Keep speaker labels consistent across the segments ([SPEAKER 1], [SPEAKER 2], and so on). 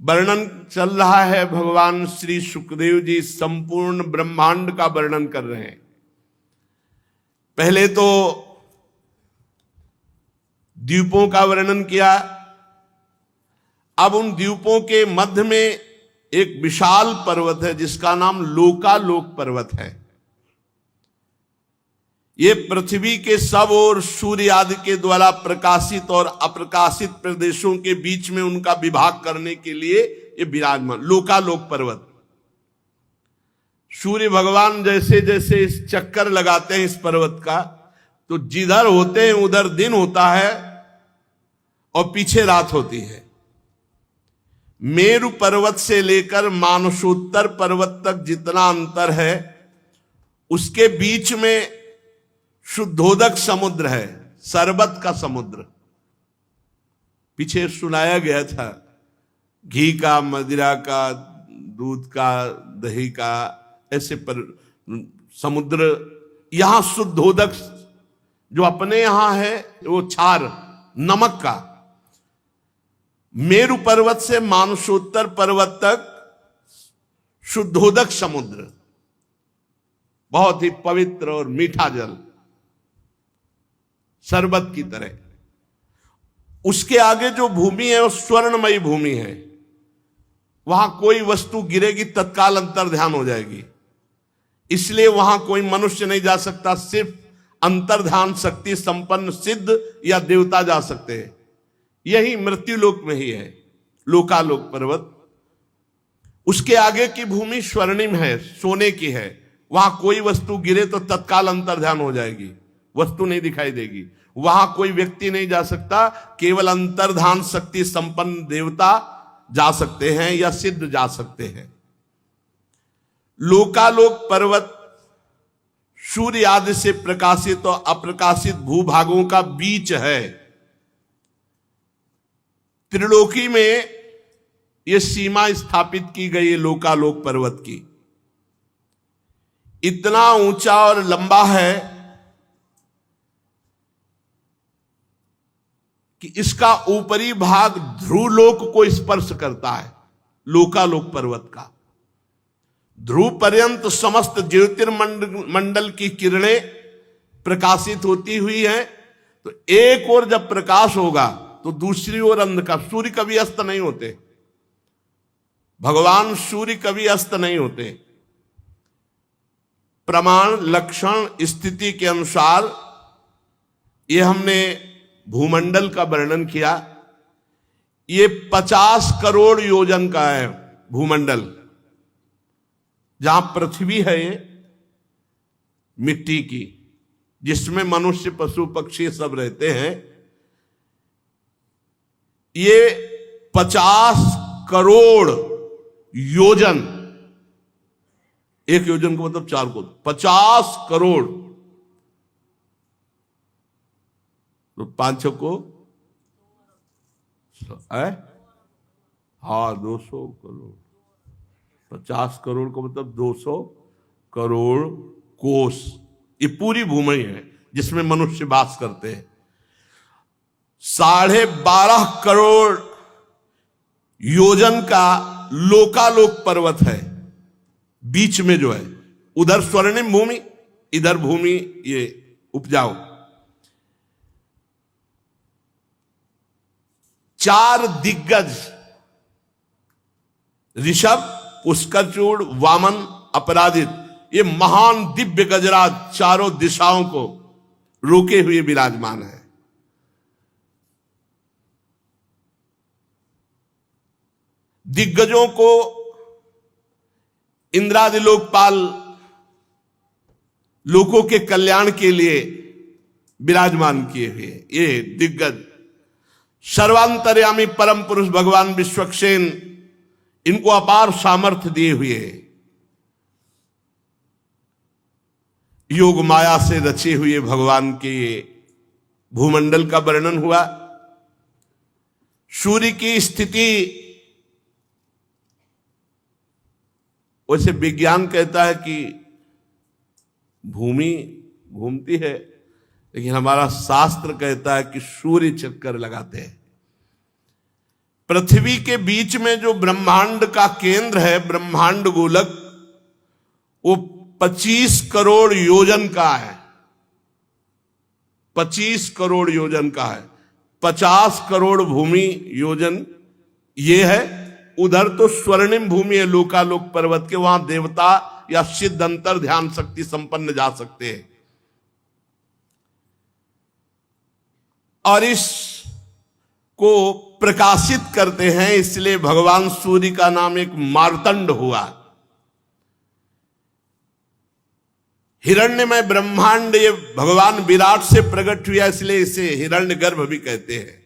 [SPEAKER 1] वर्णन चल रहा है। भगवान श्री सुखदेव जी संपूर्ण ब्रह्मांड का वर्णन कर रहे हैं। पहले तो द्वीपों का वर्णन किया, अब उन द्वीपों के मध्य में एक विशाल पर्वत है जिसका नाम लोकालोक पर्वत है। ये पृथ्वी के सब और सूर्य आदि के द्वारा प्रकाशित और अप्रकाशित प्रदेशों के बीच में उनका विभाग करने के लिए ये विराजमान लोकालोक पर्वत। सूर्य भगवान जैसे जैसे इस चक्कर लगाते हैं इस पर्वत का, तो जिधर होते हैं उधर दिन होता है और पीछे रात होती है। मेरु पर्वत से लेकर मानसोत्तर पर्वत तक जितना अंतर है उसके बीच में शुद्धोदक समुद्र है, शरबत का समुद्र। पीछे सुनाया गया था घी का, मदिरा का, दूध का, दही का, ऐसे पर समुद्र। यहां शुद्धोदक जो अपने यहां है वो क्षार नमक का। मेरु पर्वत से मानसोत्तर पर्वत तक शुद्धोदक समुद्र, बहुत ही पवित्र और मीठा जल, शरबत की तरह। उसके आगे जो भूमि है वो स्वर्णमयी भूमि है। वहां कोई वस्तु गिरेगी तत्काल अंतर ध्यान हो जाएगी, इसलिए वहां कोई मनुष्य नहीं जा सकता, सिर्फ अंतर्ध्यान शक्ति संपन्न सिद्ध या देवता जा सकते हैं। यही मृत्युलोक में ही है लोकालोक पर्वत। उसके आगे की भूमि स्वर्णिम है, सोने की है। वहां कोई वस्तु गिरे तो तत्काल अंतर्ध्यान हो जाएगी, वस्तु नहीं दिखाई देगी। वहां कोई व्यक्ति नहीं जा सकता, केवल अंतर्ध्यान शक्ति संपन्न देवता जा सकते हैं या सिद्ध जा सकते हैं। लोकालोक पर्वत सूर्य आदि से प्रकाशित और अप्रकाशित भूभागों का बीच है। त्रिलोकी में यह सीमा स्थापित की गई है लोकालोक पर्वत की। इतना ऊंचा और लंबा है कि इसका ऊपरी भाग ध्रुवलोक को स्पर्श करता है। लोकालोक पर्वत का ध्रुव पर्यंत समस्त ज्योतिर्मंडल की किरणें प्रकाशित होती हुई हैं। तो एक ओर जब प्रकाश होगा तो दूसरी ओर अंधकार। सूर्य कभी अस्त नहीं होते, भगवान सूर्य कभी अस्त नहीं होते। प्रमाण लक्षण स्थिति के अनुसार ये हमने भूमंडल का वर्णन किया। ये 50 करोड़ योजन का है भूमंडल। जहां पृथ्वी है ये मिट्टी की, जिसमें मनुष्य पशु पक्षी सब रहते हैं, ये 50 करोड़ योजन। एक योजन को मतलब 4 कोस, 50 करोड़ तो 5 को हाँ 200 करोड़। 50 करोड़ को मतलब 200 करोड़ कोस। ये पूरी भूमि है जिसमें मनुष्य वास करते हैं। 12.5 करोड़ योजन का लोकालोक पर्वत है। बीच में जो है उधर स्वर्णिम भूमि, इधर भूमि ये उपजाऊ। 4 दिग्गज ऋषभ, पुष्करचूड़, वामन, अपराजित, ये महान दिव्य गजराज चारों दिशाओं को रोके हुए विराजमान है। दिग्गजों को इंद्रादि लोकपाल लोगों के कल्याण के लिए विराजमान किए हुए ये दिग्गज सर्वांतर्यामी परम पुरुष भगवान विश्वक्सेन इनको अपार सामर्थ्य दिए हुए योग माया से रचे हुए भगवान के भूमंडल का वर्णन हुआ। सूर्य की स्थिति, वैसे विज्ञान कहता है कि भूमि घूमती है, लेकिन हमारा शास्त्र कहता है कि सूर्य चक्कर लगाते हैं। पृथ्वी के बीच में जो ब्रह्मांड का केंद्र है, ब्रह्मांड गोलक, वो 25 करोड़ योजन का है। 25 करोड़ योजन का है। 50 करोड़ भूमि योजन ये है। उधर तो स्वर्णिम भूमि है लोकालोक पर्वत के, वहां देवता या सिद्ध अंतर ध्यान शक्ति संपन्न जा सकते हैं। और इस को प्रकाशित करते हैं, इसलिए भगवान सूर्य का नाम एक मार्तंड हुआ। हिरण्यमय ब्रह्मांड ये भगवान विराट से प्रकट हुआ, इसलिए इसे हिरण्यगर्भ भी कहते हैं।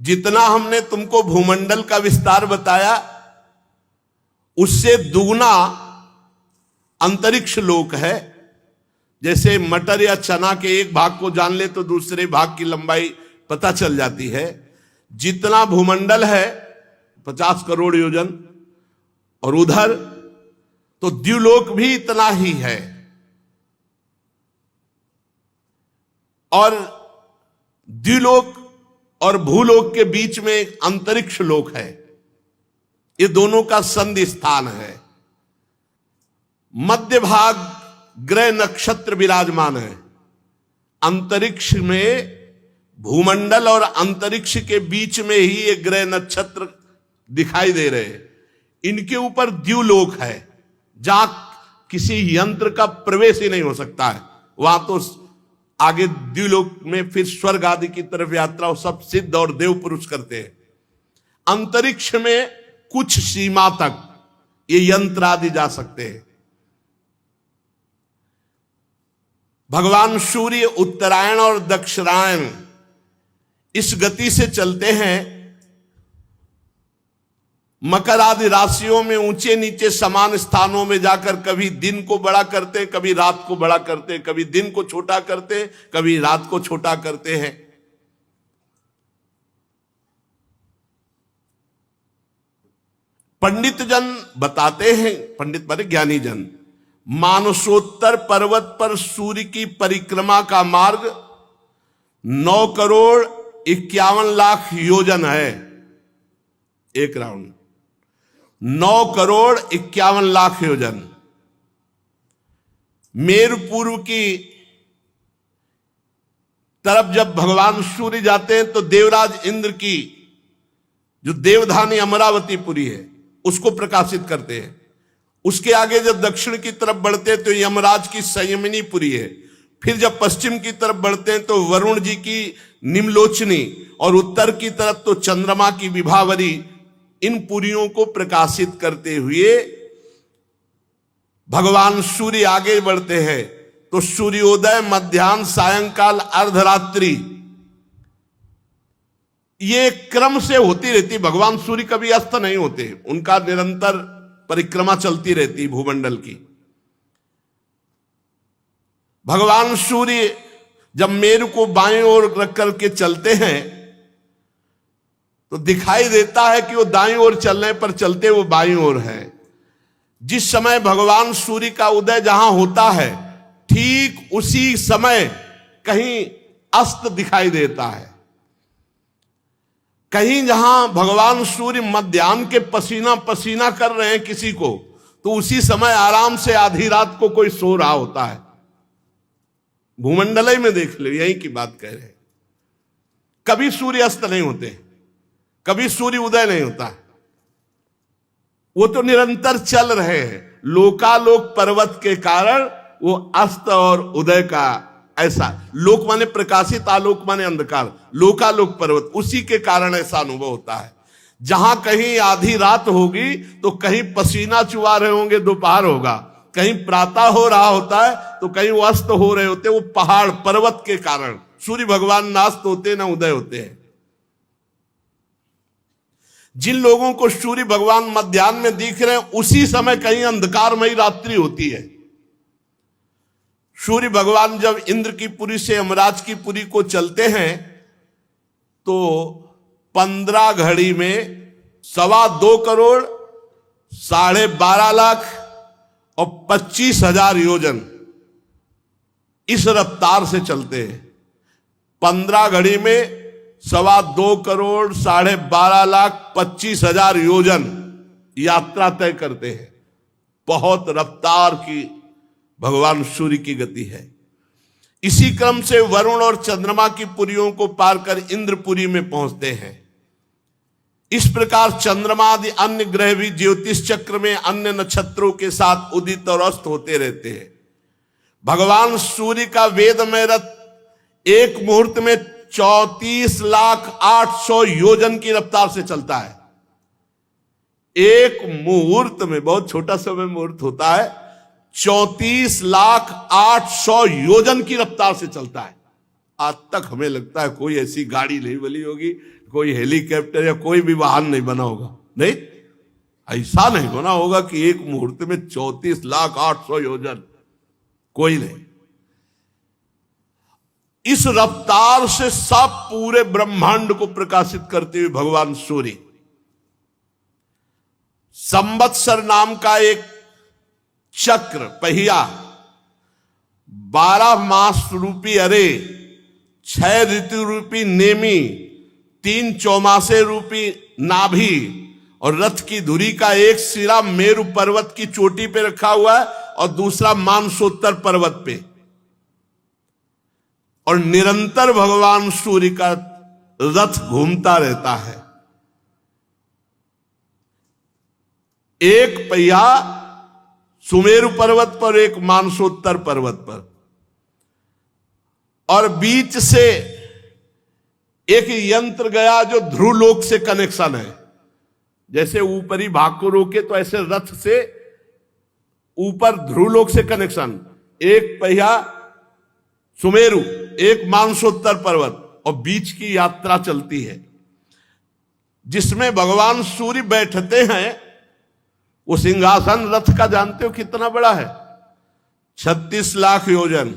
[SPEAKER 1] जितना हमने तुमको भूमंडल का विस्तार बताया, उससे दुगना अंतरिक्ष लोक है। जैसे मटर या चना के एक भाग को जान ले तो दूसरे भाग की लंबाई पता चल जाती है। जितना भूमंडल है 50 करोड़ योजन, और उधर तो द्युलोक भी इतना ही है। और द्युलोक और भूलोक के बीच में एक अंतरिक्ष लोक है। ये दोनों का संधि स्थान है। मध्य भाग ग्रह नक्षत्र विराजमान है। अंतरिक्ष में भूमंडल और अंतरिक्ष के बीच में ही ये ग्रह नक्षत्र दिखाई दे रहे हैं। इनके ऊपर द्युलोक है, जहां किसी यंत्र का प्रवेश ही नहीं हो सकता है। वहां तो आगे द्युलोक में फिर स्वर्ग आदि की तरफ यात्रा सब सिद्ध और देव पुरुष करते हैं। अंतरिक्ष में कुछ सीमा तक ये यंत्र आदि जा सकते हैं। भगवान सूर्य उत्तरायण और दक्षिणायन इस गति से चलते हैं। मकर आदि राशियों में ऊंचे नीचे समान स्थानों में जाकर कभी दिन को बड़ा करते, कभी रात को बड़ा करते, कभी दिन को छोटा करते, कभी रात को छोटा करते हैं। पंडित जन बताते हैं, पंडित माने ज्ञानी जन, मानसोत्तर पर्वत पर सूर्य की परिक्रमा का मार्ग 9 करोड़ 51 लाख योजन है। एक राउंड 9 करोड़ 51 लाख योजन। मेरु पूर्व की तरफ जब भगवान सूर्य जाते हैं तो देवराज इंद्र की जो देवधानी अमरावतीपुरी है उसको प्रकाशित करते हैं। उसके आगे जब दक्षिण की तरफ बढ़ते हैं तो यमराज की संयमिनीपुरी है। फिर जब पश्चिम की तरफ बढ़ते हैं तो वरुण जी की निम्लोचनी, और उत्तर की तरफ तो चंद्रमा की विभावरी। इन पुरियों को प्रकाशित करते हुए भगवान सूर्य आगे बढ़ते हैं। तो सूर्योदय, मध्याह्न, सायंकाल, अर्धरात्रि, ये क्रम से होती रहती। भगवान सूर्य कभी अस्त नहीं होते, उनका निरंतर परिक्रमा चलती रहती भूमंडल की। भगवान सूर्य जब मेरु को बाईं ओर रख करके चलते हैं तो दिखाई देता है कि वो दाईं ओर चलने पर चलते वो बाईं ओर है। जिस समय भगवान सूर्य का उदय जहां होता है, ठीक उसी समय कहीं अस्त दिखाई देता है। कहीं जहां भगवान सूर्य मध्याह्न के पसीना पसीना कर रहे हैं किसी को, तो उसी समय आराम से आधी रात को कोई सो रहा होता है। भूमंडल में देख लो, यही की बात कह रहे हैं। कभी सूर्य अस्त नहीं होते, कभी सूर्य उदय नहीं होता, वो तो निरंतर चल रहे हैं। लोकालोक पर्वत के कारण वो अस्त और उदय का ऐसा, लोक माने प्रकाशित, आलोक माने अंधकार, लोकालोक पर्वत, उसी के कारण ऐसा अनुभव होता है। जहां कहीं आधी रात होगी तो कहीं पसीना चुआ रहे होंगे, दोपहर होगा, कहीं प्रातः हो रहा होता है तो कहीं वो अस्त हो रहे होते। वो पहाड़ पर्वत के कारण सूर्य भगवान ना अस्त होते ना उदय होते हैं। जिन लोगों को सूर्य भगवान मध्याह्न में दिख रहे हैं, उसी समय कहीं अंधकारमयी रात्रि होती है। सूर्य भगवान जब इंद्र की पुरी से यमराज की पुरी को चलते हैं तो 15 घड़ी में 2.25 करोड़ 12.5 लाख और 25,000 योजन इस रफ्तार से चलते हैं। 15 घड़ी में 2.25 करोड़ 12,25,000 योजन यात्रा तय करते हैं। बहुत रफ्तार की भगवान सूर्य की गति है। इसी क्रम से वरुण और चंद्रमा की पुरियों को पार कर इंद्रपुरी में पहुंचते हैं। इस प्रकार चंद्रमा आदि अन्य ग्रह भी ज्योतिष चक्र में अन्य नक्षत्रों के साथ उदित और अस्त होते रहते हैं। भगवान सूर्य का वेदमय रथ एक मुहूर्त में 34,08,000 योजन की रफ्तार से चलता है। एक मुहूर्त में, बहुत छोटा समय मुहूर्त होता है, 34,08,000 योजन की रफ्तार से चलता है। आज तक हमें लगता है कोई ऐसी गाड़ी नहीं बनी होगी, कोई हेलीकॉप्टर या कोई भी वाहन नहीं बना होगा। नहीं, ऐसा नहीं बना होगा कि एक मुहूर्त में 34,08,000 योजन, कोई नहीं। इस रफ्तार से सब पूरे ब्रह्मांड को प्रकाशित करते हुए भगवान सूर्य संवत्सर नाम का एक चक्र पहिया, 12 मास रूपी अरे, 6 ऋतु रूपी नेमी, 3 चौमासे रूपी नाभि और रथ की धुरी का एक सिरा मेरु पर्वत की चोटी पे रखा हुआ है और दूसरा मानसोत्तर पर्वत पे, और निरंतर भगवान सूर्य का रथ घूमता रहता है। एक पहिया सुमेरु पर्वत पर, एक मानसोत्तर पर्वत पर, और बीच से एक यंत्र गया जो ध्रुवलोक से कनेक्शन है। जैसे ऊपरी भाग को रोके तो ऐसे रथ से ऊपर ध्रुवलोक से कनेक्शन। एक पहिया सुमेरु, एक मानसोत्तर पर्वत, और बीच की यात्रा चलती है जिसमें भगवान सूर्य बैठते हैं। वो सिंहासन रथ का जानते हो कितना बड़ा है? 36 लाख योजन।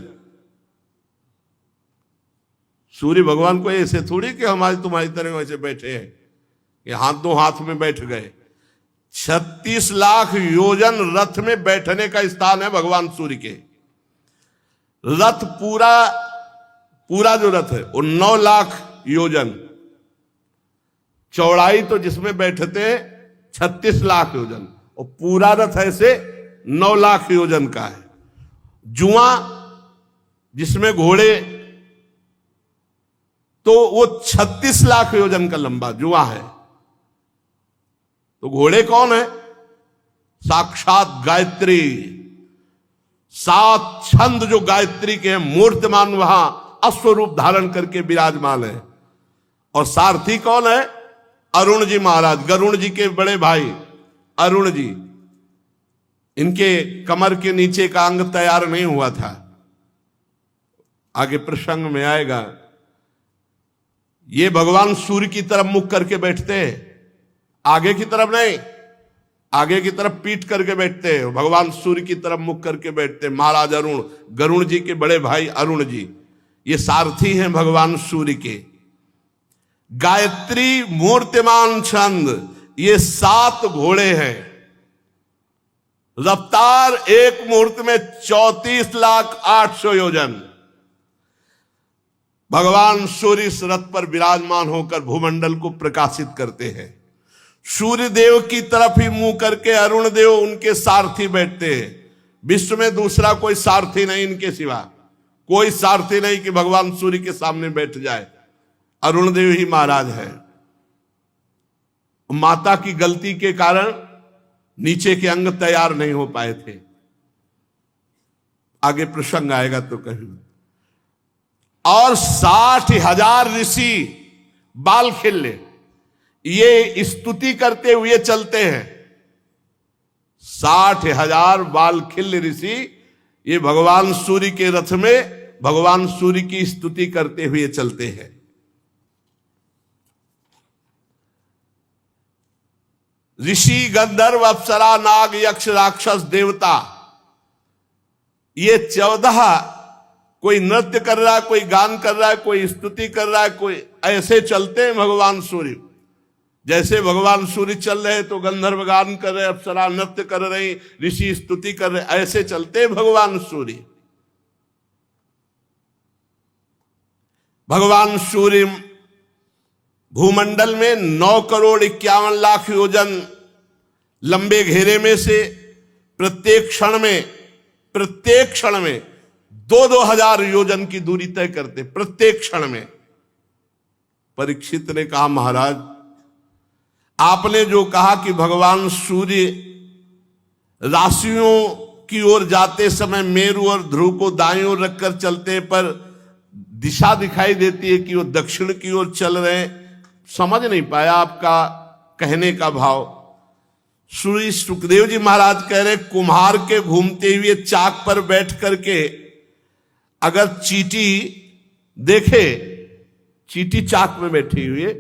[SPEAKER 1] सूर्य भगवान को ऐसे थोड़ी कि हमारी तुम्हारी तरह वैसे बैठे हैं कि हाथ दो हाथ में बैठ गए। 36 लाख योजन रथ में बैठने का स्थान है भगवान सूर्य के। रथ पूरा जो रथ है वो 9 लाख योजन चौड़ाई, तो जिसमें बैठते 36 लाख योजन, और पूरा रथ ऐसे 9 लाख योजन का है। जुआ जिसमें घोड़े, तो वो 36 लाख योजन का लंबा जुआ है। तो घोड़े कौन है? साक्षात गायत्री। 7 छंद जो गायत्री के हैं, मूर्तिमान वहां अश्वरूप धारण करके विराजमान है। और सारथी कौन है? अरुण जी महाराज, गरुण जी के बड़े भाई अरुण जी। इनके कमर के नीचे का अंग तैयार नहीं हुआ था, आगे प्रसंग में आएगा। ये भगवान सूर्य की तरफ मुख करके बैठते हैं, आगे की तरफ नहीं, आगे की तरफ पीठ करके बैठते हैं। भगवान सूर्य की तरफ मुख करके बैठते हैं महाराज अरुण, गरुण जी के बड़े भाई अरुण जी। ये सारथी हैं भगवान सूर्य के। गायत्री मूर्तिमान छंद, ये 7 घोड़े हैं। रफ्तार एक मुहूर्त में 34,08,000 योजन। भगवान सूर्य इस रथ पर विराजमान होकर भूमंडल को प्रकाशित करते हैं। सूर्य देव की तरफ ही मुंह करके अरुण देव उनके सारथी बैठते हैं। विश्व में दूसरा कोई सारथी नहीं इनके सिवा, कोई सारथी नहीं कि भगवान सूर्य के सामने बैठ जाए। अरुण देव ही महाराज है। माता की गलती के कारण नीचे के अंग तैयार नहीं हो पाए थे, आगे प्रसंग आएगा तो कहीं। और 60,000 ऋषि बाल खिल्ले ये स्तुति करते हुए चलते हैं। 60,000 बाल खिल्ले ऋषि ये भगवान सूर्य के रथ में भगवान सूर्य की स्तुति करते हुए चलते हैं। ऋषि, गंधर्व, अप्सरा, नाग, यक्ष, राक्षस, देवता, ये 14 कोई नृत्य कर रहा है, कोई गान कर रहा है, कोई स्तुति कर रहा है, कोई ऐसे चलते हैं भगवान सूर्य। जैसे भगवान सूर्य चल रहे तो गंधर्व गान कर रहे, अप्सरा नृत्य कर रही, ऋषि स्तुति कर रहे, ऐसे चलते हैं भगवान सूर्य। भगवान सूर्य भूमंडल में 9,51,00,000 योजन लंबे घेरे में से प्रत्येक क्षण में 2-2 हजार योजन की दूरी तय करते, प्रत्येक क्षण में। परीक्षित ने कहा, महाराज आपने जो कहा कि भगवान सूर्य राशियों की ओर जाते समय मेरु और ध्रुव को दाईं ओर रखकर चलते, पर दिशा दिखाई देती है कि वो दक्षिण की ओर चल रहे हैं। समझ नहीं पाया आपका कहने का भाव। श्री सुखदेव जी महाराज कह रहे, कुम्हार के घूमते हुए चाक पर बैठ करके अगर चींटी देखे, चींटी चाक में बैठी हुई है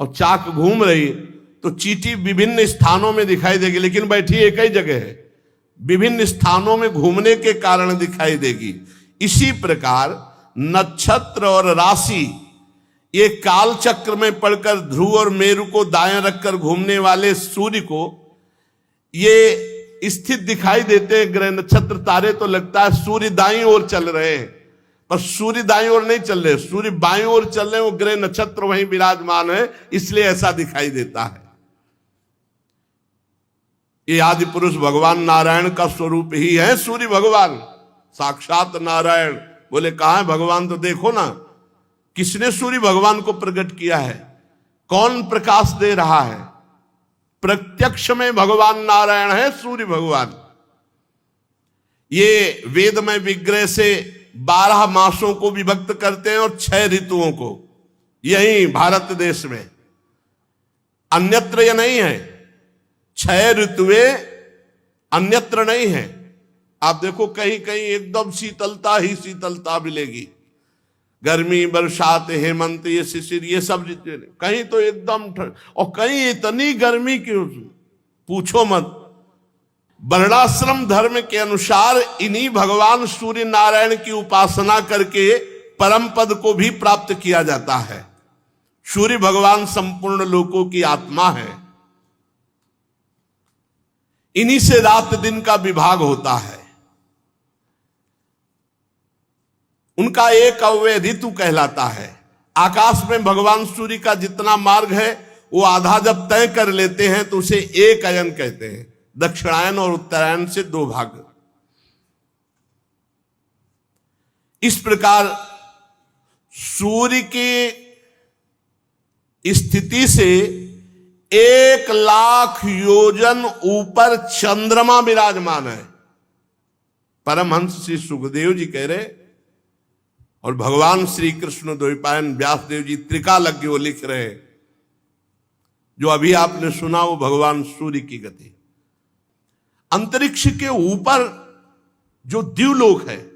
[SPEAKER 1] और चाक घूम रही है, तो चींटी विभिन्न स्थानों में दिखाई देगी, लेकिन बैठी एक ही जगह है, विभिन्न स्थानों में घूमने के कारण दिखाई देगी। इसी प्रकार नक्षत्र और राशि ये काल चक्र में पड़कर ध्रुव और मेरु को दाएं रखकर घूमने वाले सूर्य को ये स्थित दिखाई देते हैं। ग्रह नक्षत्र तारे तो लगता है सूर्य दाईं ओर चल रहे हैं, पर सूर्य दाईं ओर नहीं चल रहे, सूर्य बाईं ओर चल रहे हैं। वो ग्रह नक्षत्र वहीं विराजमान है, इसलिए ऐसा दिखाई देता है। ये आदि पुरुष भगवान नारायण का स्वरूप ही है सूर्य भगवान, साक्षात नारायण। बोले कहाँ है भगवान? तो देखो ना, किसने सूर्य भगवान को प्रकट किया है, कौन प्रकाश दे रहा है? प्रत्यक्ष में भगवान नारायण है सूर्य भगवान। ये वेदमय विग्रह से 12 मासों को विभक्त करते हैं और 6 ऋतुओं को, यही भारत देश में, अन्यत्र यह नहीं है। 6 ऋतुएं अन्यत्र नहीं है। आप देखो कहीं कहीं एकदम शीतलता ही शीतलता मिलेगी, गर्मी, बरसात, हेमंत, ये शिशिर, ये सब ऋतु। कहीं तो एकदम ठंड, और कहीं इतनी गर्मी की पूछो मत। वर्णाश्रम धर्म के अनुसार इन्हीं भगवान सूर्य नारायण की उपासना करके परम पद को भी प्राप्त किया जाता है। सूर्य भगवान संपूर्ण लोकों की आत्मा है, इन्हीं से रात दिन का विभाग होता है। उनका एक अव्यय ऋतु कहलाता है। आकाश में भगवान सूर्य का जितना मार्ग है वो आधा जब तय कर लेते हैं तो उसे एक अयन कहते हैं। दक्षिणायन और उत्तरायण से 2 भाग। इस प्रकार सूर्य की स्थिति से 1,00,000 योजन ऊपर चंद्रमा विराजमान है। परमहंस श्री सुखदेव जी कह रहे, और भगवान श्री कृष्ण द्वैपायन व्यासदेव जी त्रिकालज्ञ वो लिख रहे हैं, जो अभी आपने सुना वो भगवान सूर्य की गति। अंतरिक्ष के ऊपर जो द्युलोक है,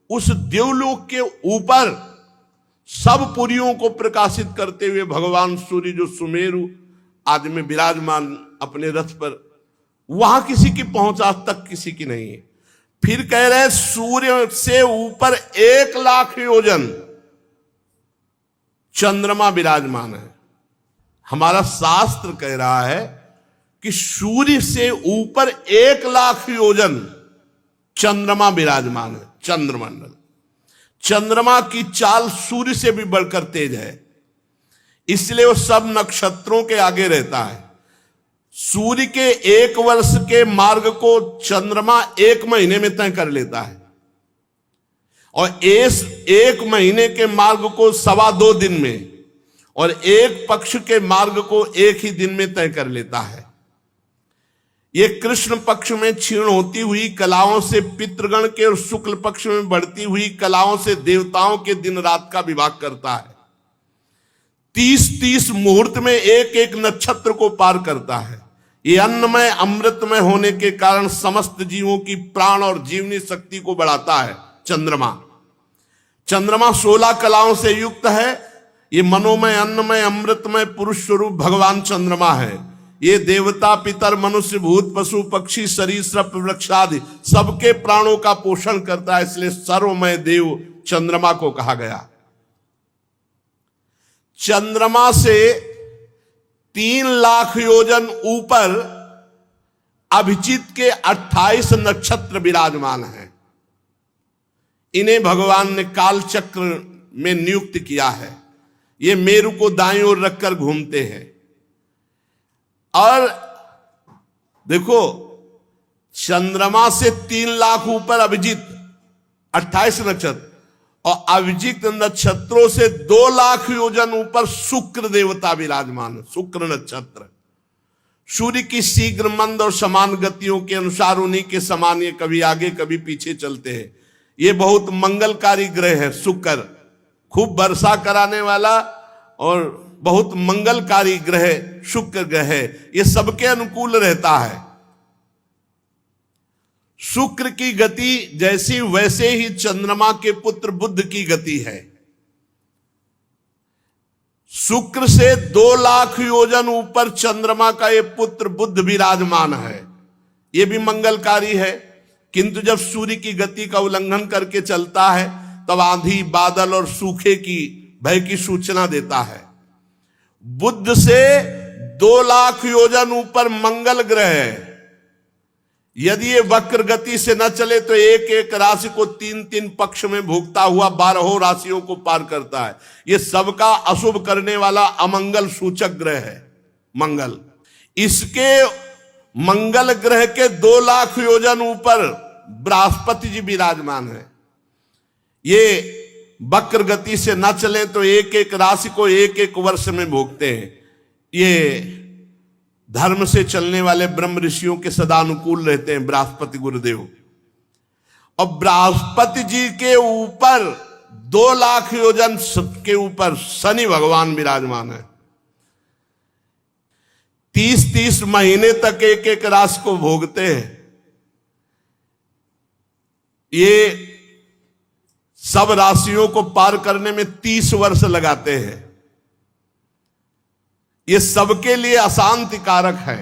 [SPEAKER 1] उस द्युलोक के ऊपर सब पुरियों को प्रकाशित करते हुए भगवान सूर्य जो सुमेरु आदि में विराजमान अपने रथ पर, वहां किसी की पहुंच आज तक किसी की नहीं है। फिर कह रहे सूर्य से ऊपर 1,00,000 योजन चंद्रमा विराजमान है। हमारा शास्त्र कह रहा है कि सूर्य से ऊपर 1,00,000 योजन चंद्रमा विराजमान है। चंद्रमंडल, चंद्रमा की चाल सूर्य से भी बढ़कर तेज है, इसलिए वो सब नक्षत्रों के आगे रहता है। सूर्य के 1 वर्ष के मार्ग को चंद्रमा 1 महीने में तय कर लेता है, और इस 1 महीने के मार्ग को 2.25 दिन में, और एक पक्ष के मार्ग को 1 ही दिन में तय कर लेता है। ये कृष्ण पक्ष में क्षीण होती हुई कलाओं से पितृगण के, और शुक्ल पक्ष में बढ़ती हुई कलाओं से देवताओं के दिन रात का विभाग करता है। 30-30 मुहूर्त में एक नक्षत्र को पार करता है। ये अन्नमय अमृतमय होने के कारण समस्त जीवों की प्राण और जीवनी शक्ति को बढ़ाता है। चंद्रमा 16 कलाओं से युक्त है। ये मनोमय, अन्नमय, अमृतमय पुरुष स्वरूप भगवान चंद्रमा है। ये देवता, पितर, मनुष्य, भूत, पशु, पक्षी, सरीसृप, वृक्षादि सबके प्राणों का पोषण करता है, इसलिए सर्वमय देव चंद्रमा को कहा गया। चंद्रमा से 3,00,000 योजन ऊपर अभिजीत के 28 नक्षत्र विराजमान हैं। इन्हें भगवान ने काल चक्र में नियुक्त किया है। ये मेरु को दाईं ओर रखकर घूमते हैं। और देखो, चंद्रमा से 3 लाख ऊपर अभिजीत 28 नक्षत्र, और अभिजीत नक्षत्रों से 2 लाख योजन ऊपर शुक्र देवता विराजमान है। शुक्र नक्षत्र सूर्य की शीघ्र मंद और समान गतियों के अनुसार उन्हीं के समान ये कभी आगे कभी पीछे चलते हैं। ये बहुत मंगलकारी ग्रह है शुक्र, खूब वर्षा कराने वाला और बहुत मंगलकारी ग्रह शुक्र ग्रह है। ये सबके अनुकूल रहता है। शुक्र की गति जैसी वैसे ही चंद्रमा के पुत्र बुध की गति है। शुक्र से 2 लाख योजन ऊपर चंद्रमा का ये पुत्र बुध विराजमान है। ये भी मंगलकारी है, किंतु जब सूर्य की गति का उल्लंघन करके चलता है तब आंधी, बादल और सूखे की भय की सूचना देता है। बुध से 2 लाख योजन ऊपर मंगल ग्रह है। यदि ये वक्र गति से न चले तो एक एक राशि को 3-3 पक्ष में भोगता हुआ 12 राशियों को पार करता है। ये सबका अशुभ करने वाला अमंगल सूचक ग्रह है मंगल। इसके मंगल ग्रह के 2 लाख योजन ऊपर बृहस्पति जी विराजमान है। ये वक्र गति से न चले तो एक एक राशि को एक एक वर्ष में भोगते हैं। ये धर्म से चलने वाले ब्रह्म ऋषियों के सदा अनुकूल रहते हैं बृहस्पति गुरुदेव। और बृहस्पति जी के ऊपर 2 लाख योजन के ऊपर शनि भगवान विराजमान है। 30-30 महीने तक एक एक राशि को भोगते हैं। ये सब राशियों को पार करने में 30 वर्ष लगाते हैं। ये सबके लिए अशांति कारक है।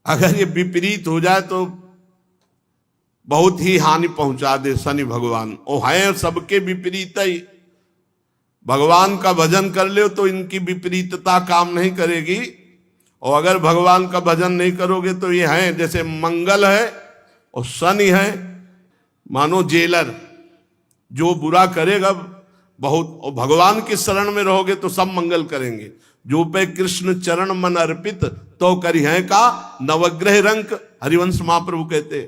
[SPEAKER 1] अगर ये विपरीत हो जाए तो बहुत ही हानि पहुंचा दे शनि भगवान। वो हैं सबके विपरीत ही। भगवान का भजन कर ले तो इनकी विपरीतता काम नहीं करेगी, और अगर भगवान का भजन नहीं करोगे तो ये हैं जैसे मंगल है और शनि है, मानो जेलर, जो बुरा करेगा बहुत, और भगवान की शरण में रहोगे तो सब मंगल करेंगे। जो पे कृष्ण चरण मन अर्पित तो करी है का नवग्रह रंक, हरिवंश महाप्रभु कहते।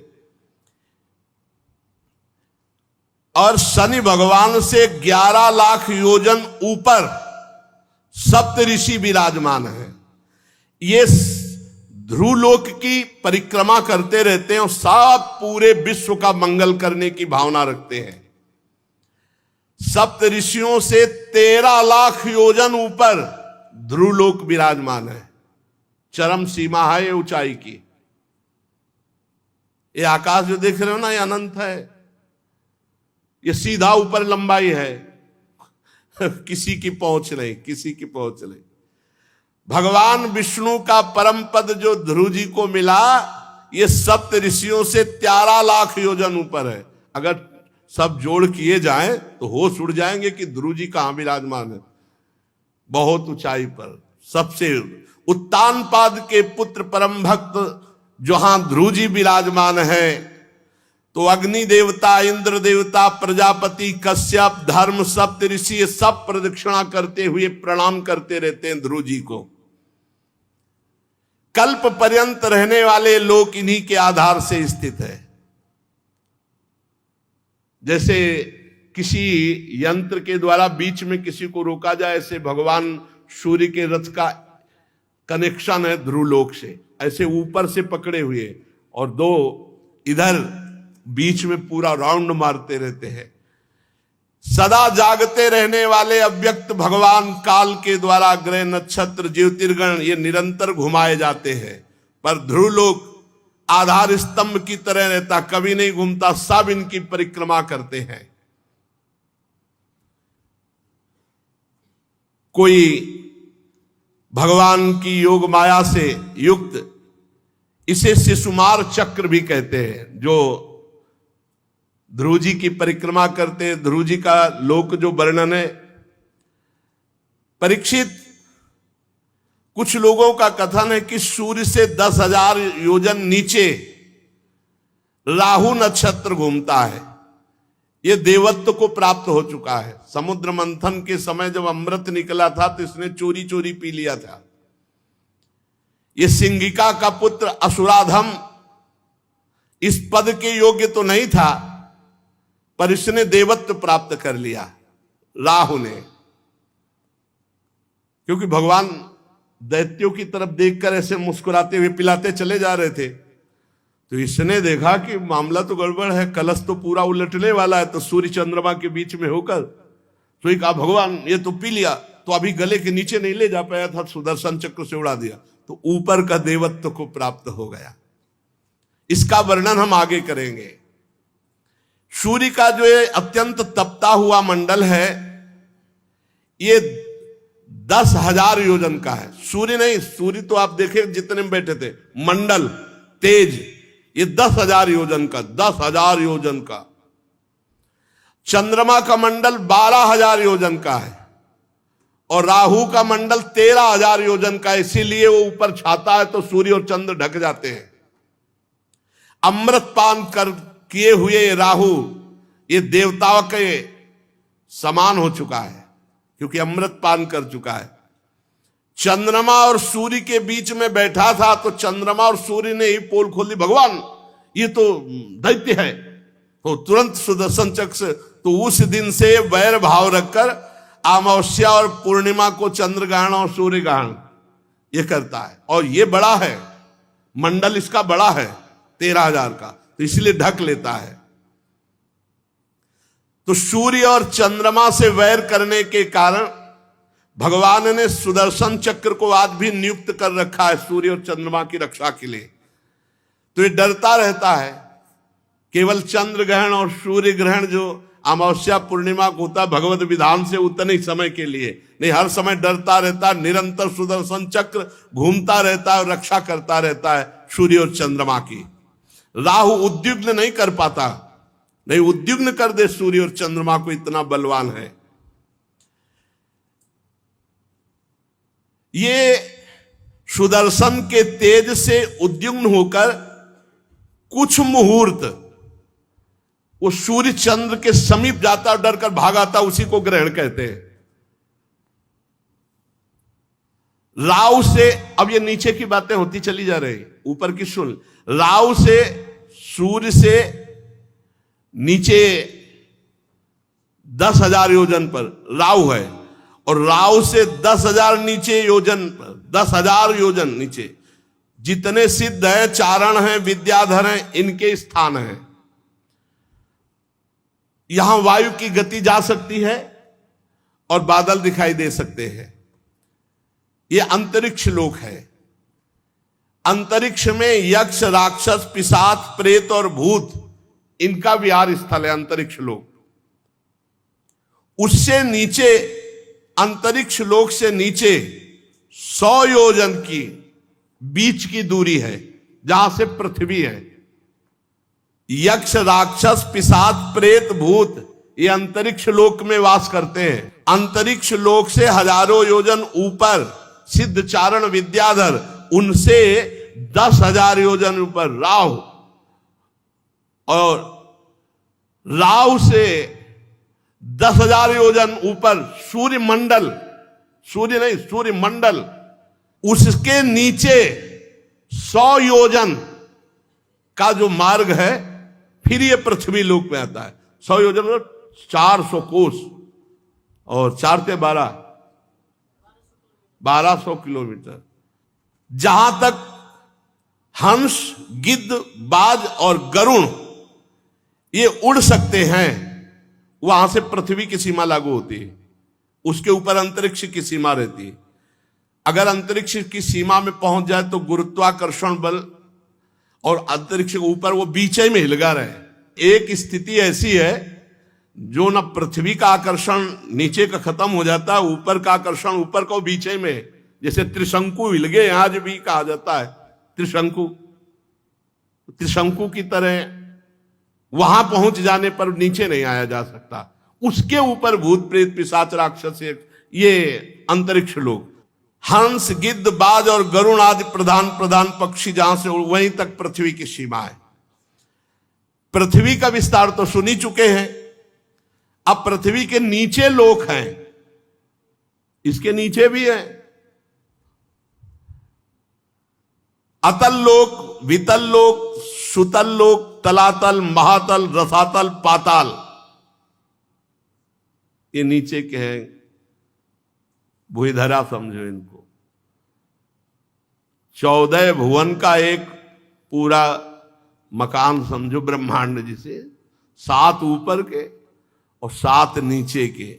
[SPEAKER 1] और शनि भगवान से 11 लाख योजन ऊपर सप्त ऋषि विराजमान है। ये ध्रुवलोक की परिक्रमा करते रहते हैं और सब पूरे विश्व का मंगल करने की भावना रखते हैं। सप्त ऋषियों से 13 लाख योजन ऊपर ध्रुवलोक विराजमान है। चरम सीमा है ये ऊंचाई की। ये आकाश जो देख रहे हो ना, ये अनंत है। ये सीधा ऊपर लंबाई है। किसी की पहुंच नहीं, किसी की पहुंच नहीं। भगवान विष्णु का परम पद जो ध्रुव जी को मिला, ये सप्त ऋषियों से 13 लाख योजन ऊपर है। अगर सब जोड़ किए जाएं तो होश उड़ जाएंगे कि ध्रुव जी कहां विराजमान है। बहुत ऊंचाई पर सबसे उत्तान पाद के पुत्र परम भक्त जहां ध्रुव जी विराजमान है, तो अग्नि देवता, इंद्र देवता, प्रजापति, कश्यप, धर्म, सप्त ऋषि ये सब प्रदक्षिणा करते हुए प्रणाम करते रहते हैं ध्रुव जी को। कल्प पर्यंत रहने वाले लोक इन्हीं के आधार से स्थित है। जैसे किसी यंत्र के द्वारा बीच में किसी को रोका जाए, ऐसे भगवान सूर्य के रथ का कनेक्शन है ध्रुवलोक से, ऐसे ऊपर से पकड़े हुए, और 2 इधर बीच में पूरा राउंड मारते रहते हैं। सदा जागते रहने वाले अव्यक्त भगवान काल के द्वारा ग्रह, नक्षत्र, ज्योतिर्गण ये निरंतर घुमाए जाते हैं, पर ध्रुवलोक आधार स्तंभ की तरह रहता, कभी नहीं घूमता। सब इनकी परिक्रमा करते हैं। कोई भगवान की योग माया से युक्त, इसे शिशुमार चक्र भी कहते हैं, जो ध्रुव जी की परिक्रमा करते हैं। ध्रुव जी का लोक जो वर्णन है, परीक्षित, कुछ लोगों का कथन है कि सूर्य से 10,000 योजन नीचे राहु नक्षत्र घूमता है। ये देवत्व को प्राप्त हो चुका है। समुद्र मंथन के समय जब अमृत निकला था तो इसने चोरी चोरी पी लिया था। ये सिंगिका का पुत्र असुराधम इस पद के योग्य तो नहीं था, पर इसने देवत्व प्राप्त कर लिया राहु ने, क्योंकि भगवान दैत्यों की तरफ देखकर ऐसे मुस्कुराते हुए पिलाते चले जा रहे थे। तो इसने देखा कि मामला तो गड़बड़ है, कलश तो पूरा उलटने वाला है। तो सूर्य चंद्रमा के बीच में होकर तो एक भगवान ये तो पी लिया, तो अभी गले के नीचे नहीं ले जा पाया था, सुदर्शन चक्र से उड़ा दिया, तो ऊपर का देवत्व को प्राप्त हो गया। इसका वर्णन हम आगे करेंगे। सूर्य का जो ये अत्यंत तपता हुआ मंडल है, ये 10,000 योजन का है। सूर्य नहीं, सूर्य तो आप देखे जितने में बैठे थे, मंडल तेज ये 10,000 योजन का, 10,000 योजन का। चंद्रमा का मंडल 12,000 योजन का है और राहु का मंडल 13,000 योजन का, इसीलिए वो ऊपर छाता है तो सूर्य और चंद्र ढक जाते हैं। अमृत पान कर किए हुए राहु ये देवताओं के समान हो चुका है, क्योंकि अमृत पान कर चुका है। चंद्रमा और सूर्य के बीच में बैठा था तो चंद्रमा और सूर्य ने ही पोल खोल दी, भगवान ये तो दैत्य है, तो तुरंत सुदर्शन चक्र से। तो उस दिन से वैर भाव रखकर अमावस्या और पूर्णिमा को चंद्र ग्रहण और सूर्य ग्रहण ये करता है। और ये बड़ा है, मंडल इसका बड़ा है 13,000 का, तो इसलिए ढक लेता है। तो सूर्य और चंद्रमा से वैर करने के कारण भगवान ने सुदर्शन चक्र को आज भी नियुक्त कर रखा है सूर्य और चंद्रमा की रक्षा के लिए। तो ये डरता रहता है। केवल चंद्र ग्रहण और सूर्य ग्रहण जो अमावस्या पूर्णिमा को होता है भगवत विधान से उतने ही समय के लिए नहीं, हर समय डरता रहता है। निरंतर सुदर्शन चक्र घूमता रहता है और रक्षा करता रहता है सूर्य और चंद्रमा की। राहु उद्युग्न नहीं कर पाता, नहीं उद्युग्न कर दे सूर्य और चंद्रमा को, इतना बलवान है ये। सुदर्शन के तेज से उद्युग्न होकर कुछ मुहूर्त वो सूर्य चंद्र के समीप जाता और डर कर भागाता, उसी को ग्रहण कहते हैं। राहु से, अब ये नीचे की बातें होती चली जा रही, ऊपर की सुन। राहु से सूर्य से नीचे 10,000 योजन पर राहु है, और राहु से 10,000 नीचे योजन पर, 10,000 योजन नीचे जितने सिद्ध हैं, चारण हैं, विद्याधर हैं, इनके स्थान हैं। यहां वायु की गति जा सकती है और बादल दिखाई दे सकते हैं। यह अंतरिक्ष लोक है। अंतरिक्ष में यक्ष, राक्षस, पिशाच, प्रेत और भूत इनका विहार स्थल है अंतरिक्ष लोक। उससे नीचे, अंतरिक्ष लोक से नीचे 100 योजन की बीच की दूरी है जहां से पृथ्वी है। यक्ष, राक्षस, पिशाच, प्रेत, भूत ये अंतरिक्ष लोक में वास करते हैं। अंतरिक्ष लोक से हजारों योजन ऊपर सिद्ध, चारण, विद्याधर, उनसे 10,000 योजन ऊपर राहु, और राहु से 10,000 योजन ऊपर सूर्य मंडल, सूर्य नहीं सूर्य मंडल, उसके नीचे 100 योजन का जो मार्ग है, फिर ये पृथ्वी लोक में आता है। 100 योजन मतलब 400 कोस, और 4 से 1200 किलोमीटर। जहां तक हंस, गिद्ध, बाज और गरुण ये उड़ सकते हैं, वहां से पृथ्वी की सीमा लागू होती है। उसके ऊपर अंतरिक्ष की सीमा रहती है। अगर अंतरिक्ष की सीमा में पहुंच जाए तो गुरुत्वाकर्षण बल और अंतरिक्ष के ऊपर वो बीचे में हिलगा रहे। एक स्थिति ऐसी है जो न पृथ्वी का आकर्षण नीचे का खत्म हो जाता है, ऊपर का आकर्षण ऊपर को बीचे में, जैसे त्रिशंकु हिल गए आज भी कहा जाता है। त्रिशंकु, त्रिशंकु की तरह वहां पहुंच जाने पर नीचे नहीं आया जा सकता। उसके ऊपर भूत, प्रेत, पिशाच, राक्षस, ये अंतरिक्ष लोग। हंस, गिद्ध, बाज और गरुण आदि प्रधान प्रधान पक्षी जहां से वहीं तक पृथ्वी की सीमा है। पृथ्वी का विस्तार तो सुन ही चुके हैं, अब पृथ्वी के नीचे लोक हैं, इसके नीचे भी है। अतल लोक, वितल लोक, सुतल लोक, तलातल, महातल, रसातल, पाताल, ये नीचे के हैं। भूधरा समझो इनको। 14 भुवन का एक पूरा मकान समझो ब्रह्मांड, जिसे 7 ऊपर के और 7 नीचे के।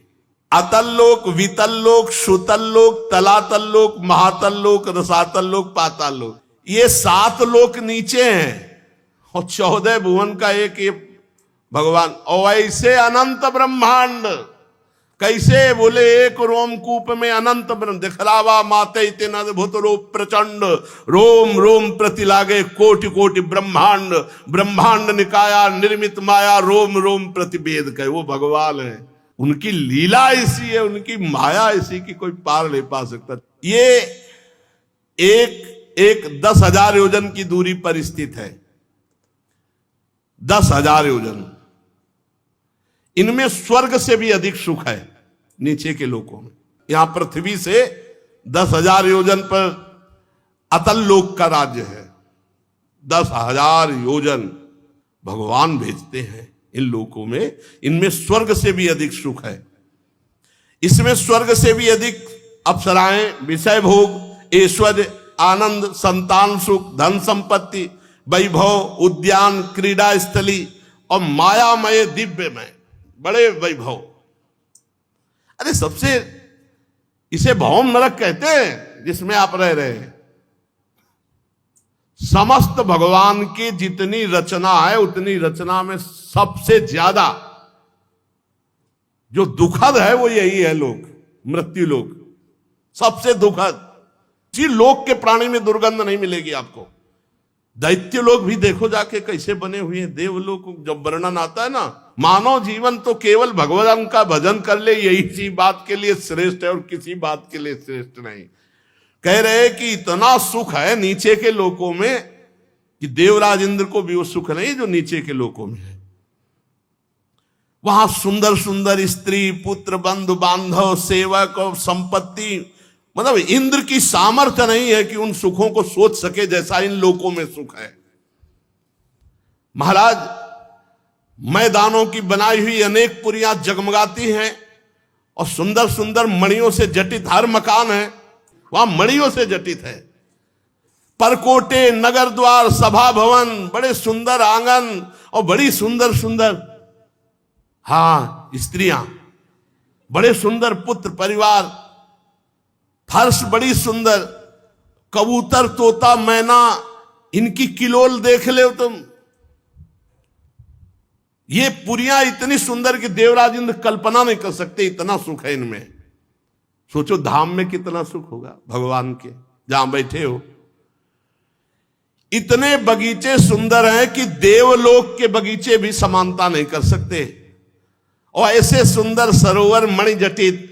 [SPEAKER 1] अतल लोक, वितल लोक, सुतल लोक, तलातल लोक, महातल लोक, रसातल लोक, पाताल लोक, ये 7 लोक नीचे हैं और 14 भुवन का एक ये भगवान। और ऐसे अनंत ब्रह्मांड कैसे? बोले एक रोमकूप में अनंत ब्रह्म दिखलावा माते इतना भूत रूप प्रचंड, रोम रोम प्रति लागे कोटि कोटि ब्रह्मांड, ब्रह्मांड निकाया निर्मित माया, रोम रोम प्रति भेद कहे। वो भगवान है, उनकी लीला ऐसी है, उनकी माया ऐसी कि कोई पार नहीं पा सकता। ये एक 10,000 योजन की दूरी पर स्थित है, 10,000 योजन। इनमें स्वर्ग से भी अधिक सुख है नीचे के लोकों में। यहां पृथ्वी से 10,000 योजन पर अतल लोक का राज्य है। 10,000 योजन भगवान भेजते हैं इन लोकों में। इनमें स्वर्ग से भी अधिक सुख है। इसमें स्वर्ग से भी अधिक अप्सराएं, विषय भोग, ऐश्वर्य, आनंद, संतान सुख, धन संपत्ति, वैभव, उद्यान, क्रीड़ा स्थली और मायामय दिव्यमय बड़े वैभव। अरे सबसे इसे भौम नरक कहते हैं जिसमें आप रह रहे हैं। समस्त भगवान की जितनी रचना है उतनी रचना में सबसे ज्यादा जो दुखद है वो यही है लोक, मृत्यु लोक। सबसे दुखद। जी लोक के प्राणी में दुर्गंध नहीं मिलेगी आपको। दैत्य लोग भी देखो जाके कैसे बने हुए हैं। देवलोक जब वर्णन आता है ना, मानव जीवन तो केवल भगवान का भजन कर ले यही सी बात के लिए श्रेष्ठ है और किसी बात के लिए श्रेष्ठ नहीं। कह रहे कि इतना सुख है नीचे के लोकों में कि देवराज इंद्र को भी वो सुख नहीं जो नीचे के लोकों में है। वहां सुंदर सुंदर स्त्री, पुत्र, बंधु बांधव, सेवक और संपत्ति, मतलब इंद्र की सामर्थ्य नहीं है कि उन सुखों को सोच सके जैसा इन लोकों में सुख है। महाराज, मैदानों की बनाई हुई अनेक पुरियां जगमगाती हैं और सुंदर सुंदर मणियों से जटित हर मकान है वहां मणियों से जटित है। परकोटे, नगर द्वार, सभा भवन, बड़े सुंदर आंगन और बड़ी सुंदर सुंदर स्त्रियां, बड़े सुंदर पुत्र परिवार, फर्श बड़ी सुंदर, कबूतर, तोता, मैना, इनकी किलोल देख ले तुम। ये पुरियां इतनी सुंदर कि देवराज इंद्र कल्पना नहीं कर सकते, इतना सुख है इनमें। सोचो धाम में कितना सुख होगा भगवान के जहां बैठे हो। इतने बगीचे सुंदर हैं कि देवलोक के बगीचे भी समानता नहीं कर सकते। और ऐसे सुंदर सरोवर मणि जटित,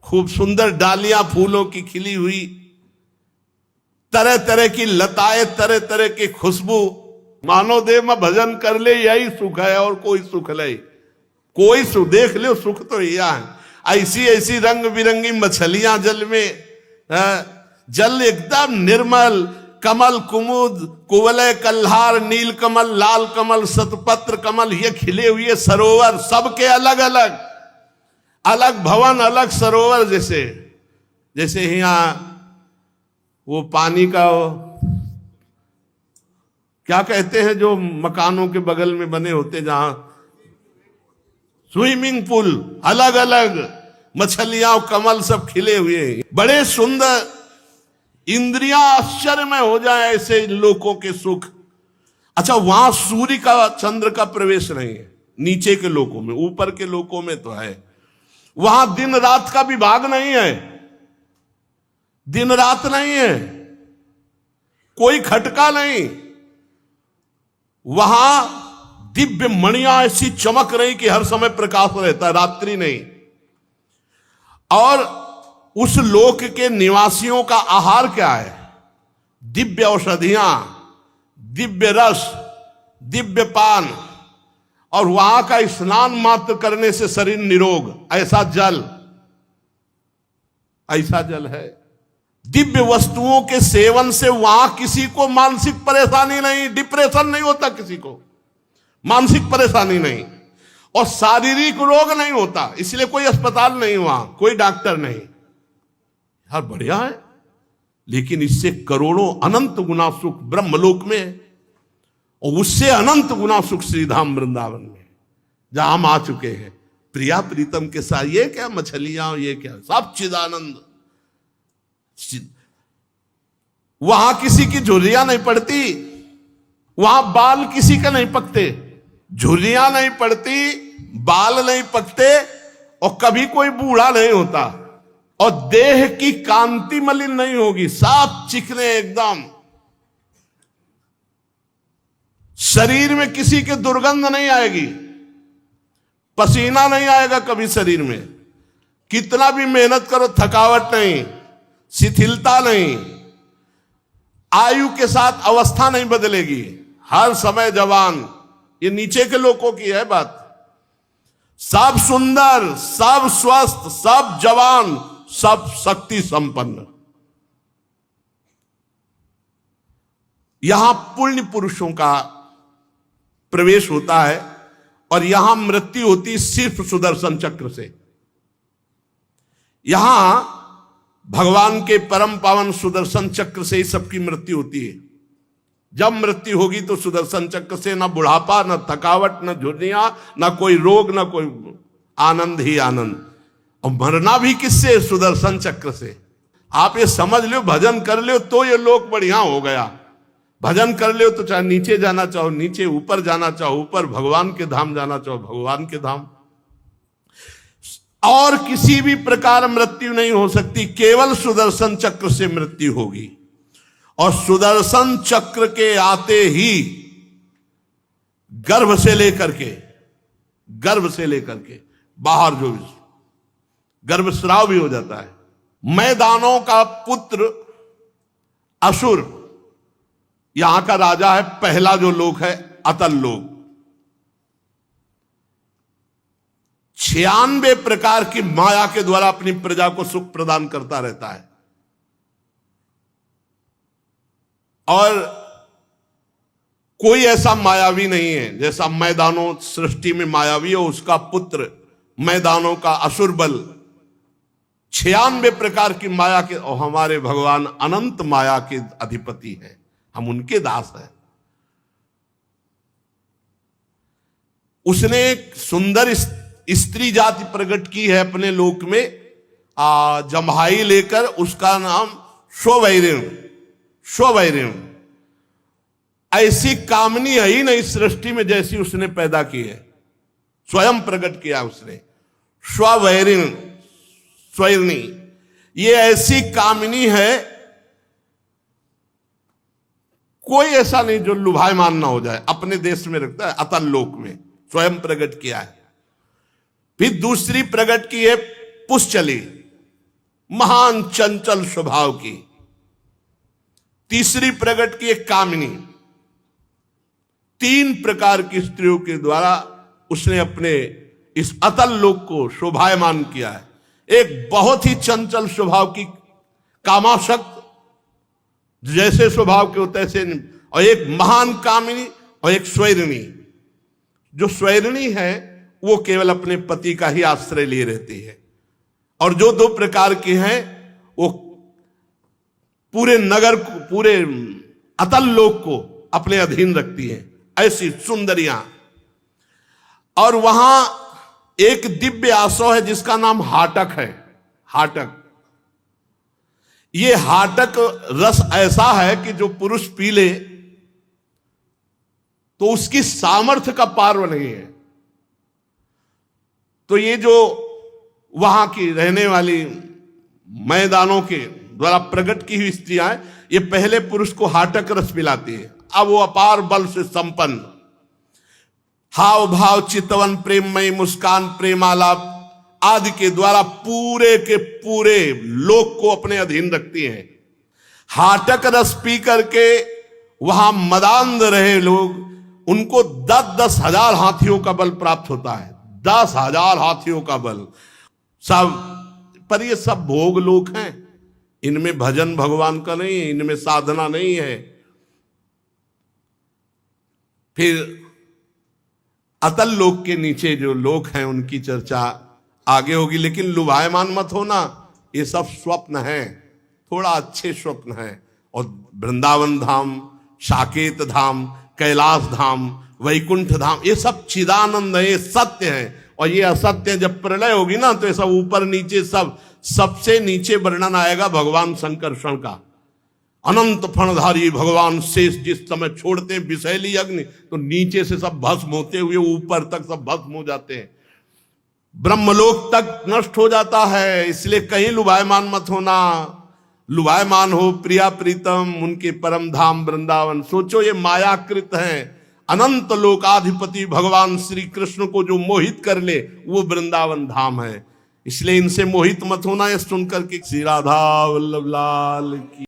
[SPEAKER 1] खूब सुंदर डालियां फूलों की खिली हुई, तरह तरह की लताएं, तरह तरह की खुशबू। मानव देव में भजन कर ले यही सुख है और कोई सुख नहीं। कोई सुख देख ले सुख तो यह है। ऐसी ऐसी रंग बिरंगी मछलियां जल में, जल एकदम निर्मल, कमल कुमुद, कुवलय कल्हार, नील कमल, लाल कमल, शतपत्र कमल, ये खिले हुए सरोवर, सबके अलग अलग अलग भवन, अलग सरोवर। जैसे यहां वो पानी का क्या कहते हैं जो मकानों के बगल में बने होते जहां स्विमिंग पूल, अलग अलग मछलियां और कमल सब खिले हुए हैं, बड़े सुंदर। इंद्रियां आश्चर्य में हो जाए ऐसे लोगों के सुख। अच्छा, वहां सूर्य का चंद्र का प्रवेश नहीं है नीचे के लोकों में, ऊपर के लोकों में तो है। वहां दिन रात का विभाग नहीं है, दिन रात नहीं है, कोई खटका नहीं। वहां दिव्य मणियां ऐसी चमक रही कि हर समय प्रकाश रहता है, रात्रि नहीं। और उस लोक के निवासियों का आहार क्या है? दिव्य औषधियां, दिव्य रस, दिव्य पान और वहां का स्नान मात्र करने से शरीर निरोग, ऐसा जल है। दिव्य वस्तुओं के सेवन से वहां किसी को मानसिक परेशानी नहीं, डिप्रेशन नहीं होता, किसी को मानसिक परेशानी नहीं, और शारीरिक रोग नहीं होता। इसलिए कोई अस्पताल नहीं, वहां कोई डॉक्टर नहीं। यार बढ़िया है, लेकिन इससे करोड़ों अनंत गुना सुख ब्रह्मलोक में है, और उससे अनंत गुना सुख श्रीधाम वृंदावन में, जहां हम आ चुके हैं प्रिया प्रीतम के साथ। ये क्या मछलियां, ये क्या, सब चिदानंद। वहां किसी की झुर्रियां नहीं पड़ती, वहां बाल किसी का नहीं पकते, झुर्रियां नहीं पड़ती, बाल नहीं पकते, और कभी कोई बूढ़ा नहीं होता, और देह की कांति मलिन नहीं होगी, साफ चिकने एकदम। शरीर में किसी के दुर्गंध नहीं आएगी, पसीना नहीं आएगा कभी शरीर में, कितना भी मेहनत करो थकावट नहीं, शिथिलता नहीं, आयु के साथ अवस्था नहीं बदलेगी, हर समय जवान। ये नीचे के लोगों की है बात। सब सुंदर, सब स्वस्थ, सब जवान, सब शक्ति संपन्न। यहां पुण्य पुरुषों का प्रवेश होता है, और यहां मृत्यु होती सिर्फ सुदर्शन चक्र से। यहां भगवान के परम पावन सुदर्शन चक्र से ही सबकी मृत्यु होती है। जब मृत्यु होगी तो सुदर्शन चक्र से, ना बुढ़ापा, ना थकावट, ना झुर्रियां, ना कोई रोग, ना कोई, आनंद ही आनंद। और मरना भी किससे? सुदर्शन चक्र से। आप ये समझ लो, भजन कर लो तो ये लोक बढ़िया हो गया। भजन कर लो तो चाहे नीचे जाना चाहो नीचे, ऊपर जाना चाहो ऊपर, भगवान के धाम जाना चाहो भगवान के धाम। और किसी भी प्रकार मृत्यु नहीं हो सकती, केवल सुदर्शन चक्र से मृत्यु होगी। और सुदर्शन चक्र के आते ही गर्भ से लेकर के बाहर जो गर्भस्राव भी हो जाता है। मैदानों का पुत्र असुर, यहां का राजा है, पहला जो लोक है अतल लोक। 96 प्रकार की माया के द्वारा अपनी प्रजा को सुख प्रदान करता रहता है। और कोई ऐसा मायावी नहीं है जैसा मैदानों सृष्टि में मायावी हो, उसका पुत्र मैदानों का असुर बल। 96 प्रकार की माया के, और हमारे भगवान अनंत माया के अधिपति हैं, हम उनके दास हैं। उसने एक सुंदर स्त्री जाति प्रकट की है अपने लोक में, जम्हाई लेकर, उसका नाम स्वैरिण। ऐसी कामनी है ही नहीं सृष्टि में जैसी उसने पैदा की है, स्वयं प्रकट किया उसने। स्वैरिणी, ये ऐसी कामिनी है, कोई ऐसा नहीं जो लुभायमान ना हो जाए। अपने देश में रखता है, अतल लोक में स्वयं प्रकट किया है। फिर दूसरी प्रकट की है पुष्चली, महान चंचल स्वभाव की। तीसरी प्रकट की है कामिनी। 3 प्रकार की स्त्रियों के द्वारा उसने अपने इस अतल लोक को शोभायमान किया है। एक बहुत ही चंचल स्वभाव की कामासक्त, जैसे स्वभाव के होते ऐसे, और एक महान कामिनी, और एक स्वैरिणी। जो स्वैरिणी है वो केवल अपने पति का ही आश्रय लिए रहती है, और जो 2 प्रकार की हैं वो पूरे नगर को, पूरे अतल लोक को अपने अधीन रखती हैं, ऐसी सुंदरियां। और वहां एक दिव्य आसव है जिसका नाम हाटक है। हाटक, ये हाटक रस ऐसा है कि जो पुरुष पी ले तो उसकी सामर्थ्य का पार नहीं है। तो ये जो वहां की रहने वाली मैदानों के द्वारा प्रकट की हुई स्त्रियां हैं, ये पहले पुरुष को हाटक रस पिलाती है। अब वो अपार बल से संपन्न, हाव भाव चितवन प्रेममयी मुस्कान प्रेमालाप आदि के द्वारा पूरे के पूरे लोक को अपने अधीन रखती हैं। हाटक रस पी करके वहां मदांध रहे लोग, उनको 10-10 हजार हाथियों का बल प्राप्त होता है, 10,000 हाथियों का बल सब। पर ये सब भोग लोक हैं, इनमें भजन भगवान का नहीं है, इनमें साधना नहीं है। फिर अतल लोक के नीचे जो लोक हैं उनकी चर्चा आगे होगी, लेकिन लुभायमान मत होना, ये सब स्वप्न है, थोड़ा अच्छे स्वप्न है। और वृंदावन धाम, साकेत धाम, कैलाश धाम, वैकुंठ धाम, ये सब चिदानंद है, ये सत्य है। और ये असत्य जब प्रलय होगी ना तो ये सब ऊपर नीचे सब, सबसे नीचे वर्णन आएगा भगवान संकर्षण का। अनंत फणधारी भगवान शेष जिस समय छोड़ते हैं विषैली अग्नि, तो नीचे से सब भस्म होते हुए ऊपर तक सब भस्म हो जाते हैं, ब्रह्मलोक तक नष्ट हो जाता है। इसलिए कहीं लुभायमान मत होना, लुभायमान हो प्रिया प्रीतम उनके परम धाम वृंदावन। सोचो ये मायाकृत है, अनंत लोकाधिपति भगवान श्री कृष्ण को जो मोहित कर ले वो वृंदावन धाम है। इसलिए इनसे मोहित मत होना। ये सुनकर के श्री राधा वल्लभ लाल की